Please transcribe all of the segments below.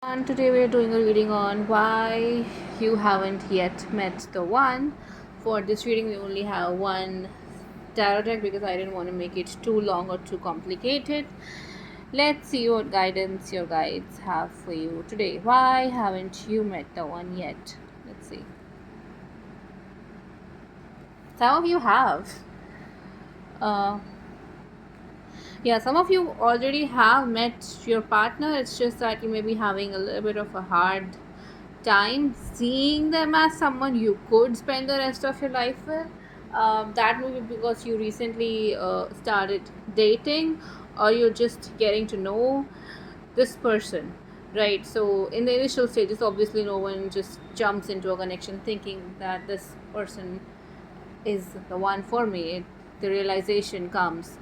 And today we are doing a reading on why you haven't yet met the one. For this reading, we only have one tarot deck because I didn't want to make it too long or too complicated. Let's see what guidance your guides have for you today. Why haven't you met the one yet? Let's see. Some of you have. Uh, yeah, some of you already have met your partner. It's just that you may be having a little bit of a hard time seeing them as someone you could spend the rest of your life with. That may be because you recently started dating, or you're just getting to know this person, right? So in the initial stages, obviously no one just jumps into a connection thinking that this person is the one for me. The realization comes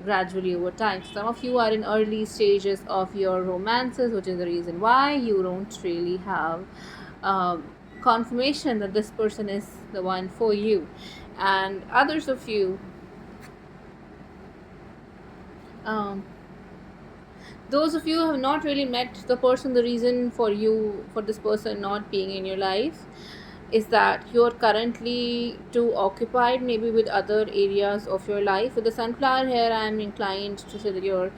gradually over time. Some of you are in early stages of your romances, which is the reason why you don't really have um, confirmation that this person is the one for you. And others of you, um, those of you who have not really met the person, the reason for this person not being in your life is that you're currently too occupied maybe with other areas of your life. With the sunflower here, I'm inclined to say that you're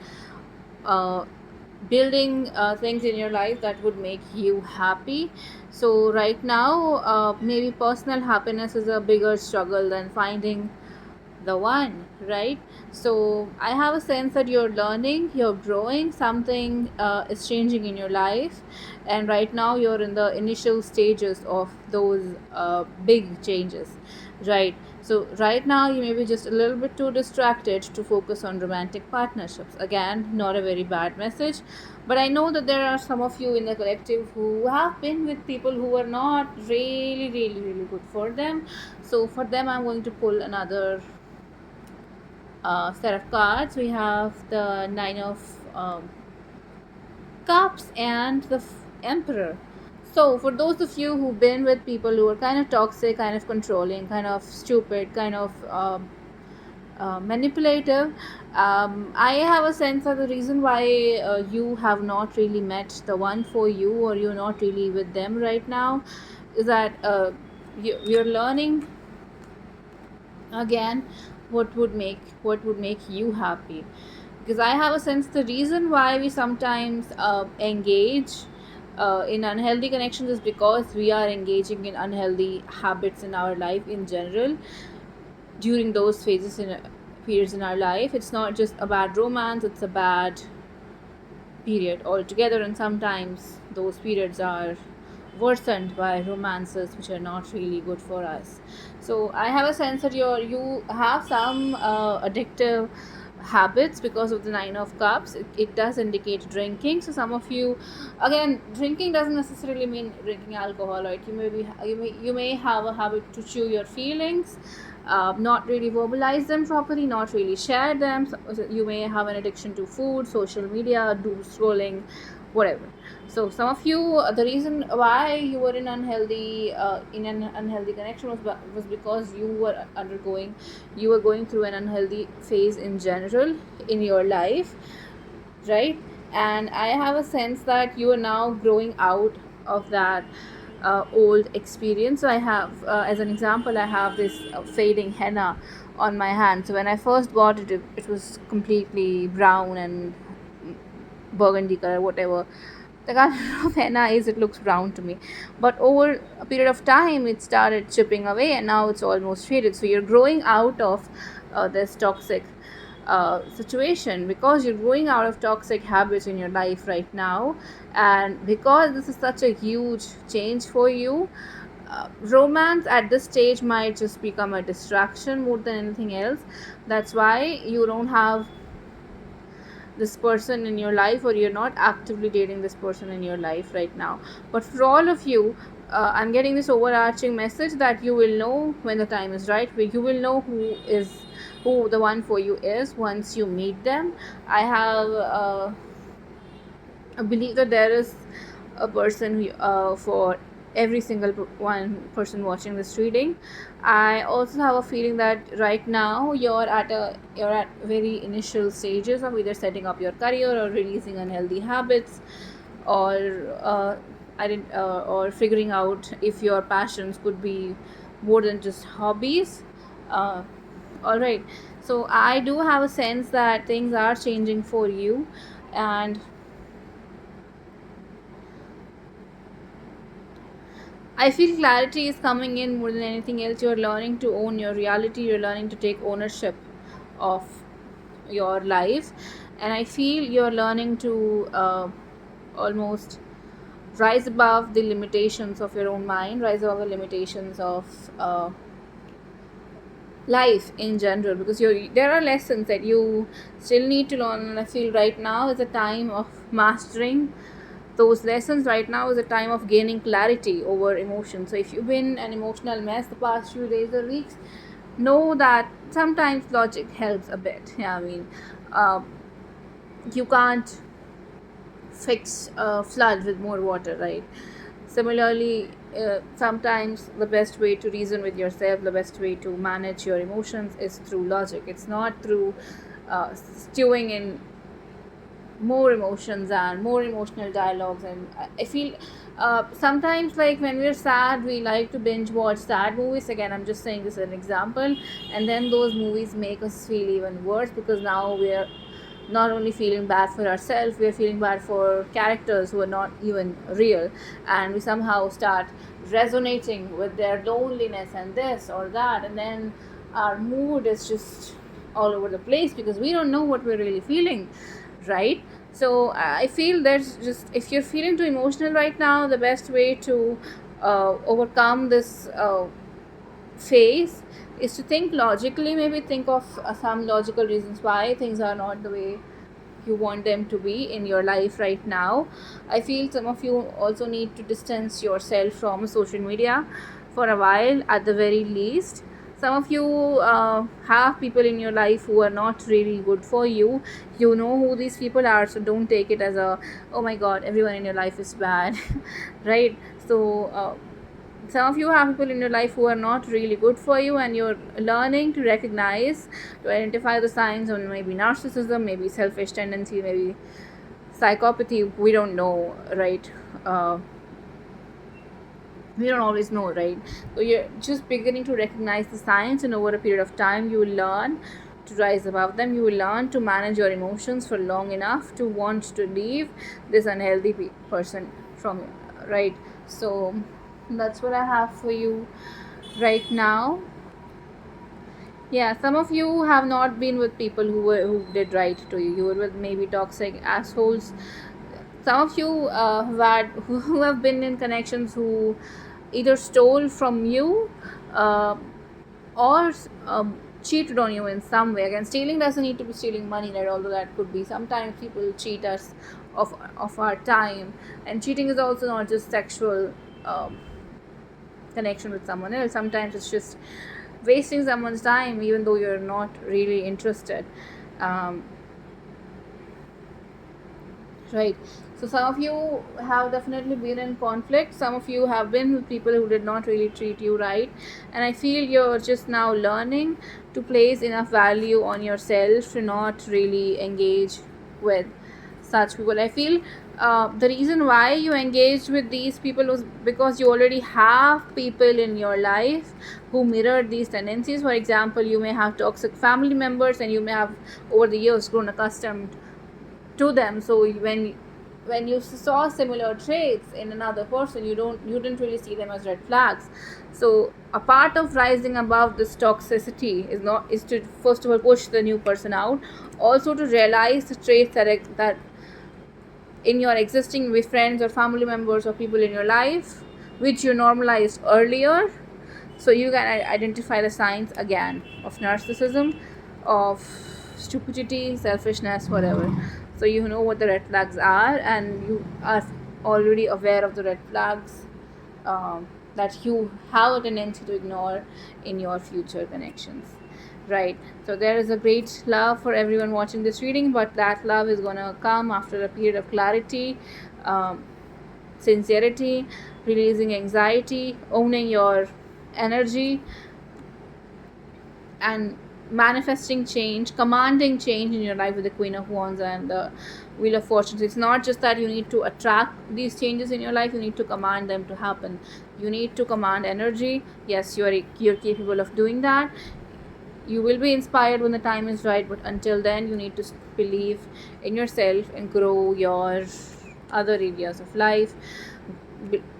uh, building things in your life that would make you happy. So right now, maybe personal happiness is a bigger struggle than finding the one, right? So I have a sense that you're learning, you're growing, something is changing in your life, and right now you're in the initial stages of those big changes, right? So right now you may be just a little bit too distracted to focus on romantic partnerships. Again, not a very bad message, but I know that there are some of you in the collective who have been with people who are not really good for them. So for them, I'm going to pull another set of cards. We have the Nine of Cups and the Emperor. So, for those of you who've been with people who are kind of toxic, kind of controlling, kind of stupid, kind of manipulative, I have a sense that the reason why you have not really met the one for you, or you're not really with them right now, is that you're learning again what would make you happy. Because I have a sense the reason why we sometimes engage in unhealthy connections is because we are engaging in unhealthy habits in our life in general during those phases in periods in our life. It's not just a bad romance, it's a bad period altogether, and sometimes those periods are worsened by romances which are not really good for us. So I have a sense that you have some addictive habits because of the Nine of Cups. It does indicate drinking. So some of you, again, drinking doesn't necessarily mean drinking alcohol, right? You may have a habit to chew your feelings, not really verbalize them properly, not really share them. So you may have an addiction to food, social media, doom scrolling, whatever. So some of you, the reason why you were in an unhealthy connection was because you were going through an unhealthy phase in general in your life, right? And I have a sense that you are now growing out of that old experience. So I have, as an example, I have this fading henna on my hand. So when I first got it was completely brown and burgundy color, whatever the color of henna is, it looks brown to me. But over a period of time, it started chipping away, and now it's almost faded. So you're growing out of this toxic situation, because you're growing out of toxic habits in your life right now. And because this is such a huge change for you, romance at this stage might just become a distraction more than anything else. That's why you don't have this person in your life, or you're not actively dating this person in your life right now. But for all of you, I'm getting this overarching message that you will know when the time is right, where you will know who the one for you is once you meet them. I have I believe that there is a person for every single one person watching this reading. I also have a feeling that right now you're at very initial stages of either setting up your career or releasing unhealthy habits, or or figuring out if your passions could be more than just hobbies. uh, all right, so I do have a sense that things are changing for you, and I feel clarity is coming in more than anything else. You're learning to own your reality, you're learning to take ownership of your life, and I feel you're learning to almost rise above the limitations of your own mind, rise above the limitations of life in general, because there are lessons that you still need to learn, and I feel right now is a time of mastering those lessons. Right now is a time of gaining clarity over emotions. So if you've been an emotional mess the past few days or weeks, know that sometimes logic helps a bit. Yeah, I mean, uh, you can't fix a flood with more water, right? Similarly, sometimes the best way to reason with yourself, the best way to manage your emotions is through logic. It's not through stewing in more emotions and more emotional dialogues. And I feel sometimes, like when we're sad, we like to binge watch sad movies. Again, I'm just saying this as an example, and then those movies make us feel even worse, because now we're not only feeling bad for ourselves, we're feeling bad for characters who are not even real, and we somehow start resonating with their loneliness and this or that, and then our mood is just all over the place because we don't know what we're really feeling, right? So I feel there's just, if you're feeling too emotional right now, the best way to overcome this phase is to think logically. Maybe think of some logical reasons why things are not the way you want them to be in your life right now. I feel some of you also need to distance yourself from social media for a while at the very least. Some of you have people in your life who are not really good for you. You know who these people are, so don't take it as a, oh my god, everyone in your life is bad. Right? So some of you have people in your life who are not really good for you, and you're learning to recognize, to identify the signs on maybe narcissism, maybe selfish tendency, maybe psychopathy. We don't know, right? uh, we don't always know, right? So you're just beginning to recognize the signs, and over a period of time you will learn to rise above them. You will learn to manage your emotions for long enough to want to leave this unhealthy person from you, right? So that's what I have for you right now. Yeah, some of you have not been with people who did right to you. You were with maybe toxic assholes. Some of you who have been in connections who either stole from you uh, or cheated on you in some way. Again, stealing doesn't need to be stealing money, right? Although that could be. Sometimes people cheat us of our time, and cheating is also not just sexual connection with someone else. Sometimes it's just wasting someone's time even though you're not really interested. um, right? So some of you have definitely been in conflict. Some of you have been with people who did not really treat you right, and I feel you're just now learning to place enough value on yourself to not really engage with such people. I feel the reason why you engaged with these people was because you already have people in your life who mirror these tendencies. For example, you may have toxic family members, and you may have over the years grown accustomed to them. So when you saw similar traits in another person, you didn't really see them as red flags. So a part of rising above this toxicity is to first of all push the new person out, also to realize the traits that in your existing with friends or family members or people in your life which you normalized earlier, so you can identify the signs again of narcissism, of stupidity, selfishness, whatever. So you know what the red flags are, and you are already aware of the red flags that you have a tendency to ignore in your future connections, right? So there is a great love for everyone watching this reading, but that love is gonna come after a period of clarity, um, sincerity, releasing anxiety, owning your energy, and manifesting change, commanding change in your life with the Queen of Wands and the Wheel of Fortune. So it's not just that you need to attract these changes in your life, you need to command them to happen. You need to command energy. Yes, you're capable of doing that. You will be inspired when the time is right, but until then you need to believe in yourself and grow your other areas of life.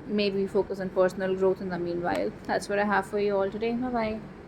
Maybe focus on personal growth in the meanwhile. That's what I have for you all today. Bye bye.